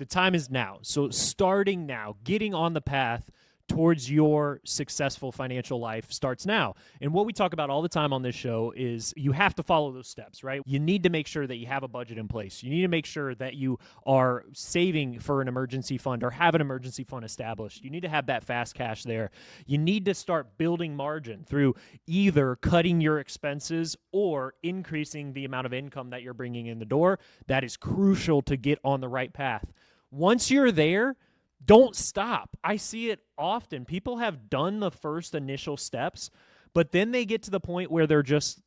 The time is now. So starting now, getting on the path towards your successful financial life starts now. And what we talk about all the time on this show is you have to follow those steps, right? You need to make sure that you have a budget in place. You need to make sure that you are saving for an emergency fund or have an emergency fund established. You need to have that fast cash there. You need to start building margin through either cutting your expenses or increasing the amount of income that you're bringing in the door. That is crucial to get on the right path. Once you're there, don't stop. I see it often. People have done the first initial steps, but then they get to the point where they're just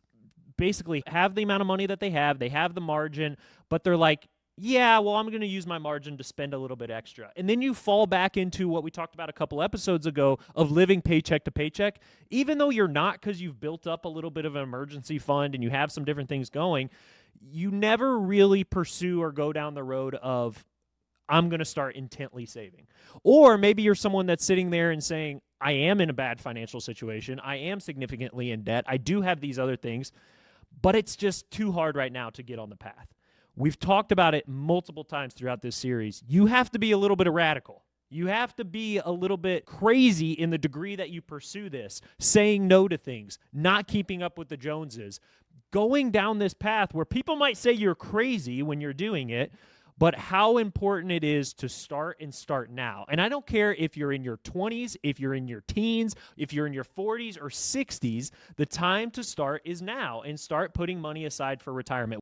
basically have the amount of money that they have the margin, but they're like, yeah, well, I'm going to use my margin to spend a little bit extra. And then you fall back into what we talked about a couple episodes ago of living paycheck to paycheck. Even though you're not, because you've built up a little bit of an emergency fund and you have some different things going, you never really pursue or go down the road of, I'm going to start intently saving. Or maybe you're someone that's sitting there and saying, I am in a bad financial situation. I am significantly in debt. I do have these other things, but it's just too hard right now to get on the path. We've talked about it multiple times throughout this series. You have to be a little bit radical. You have to be a little bit crazy in the degree that you pursue this, saying no to things, not keeping up with the Joneses, going down this path where people might say you're crazy when you're doing it, but how important it is to start and start now. And I don't care if you're in your 20s, if you're in your teens, if you're in your 40s or 60s, the time to start is now and start putting money aside for retirement.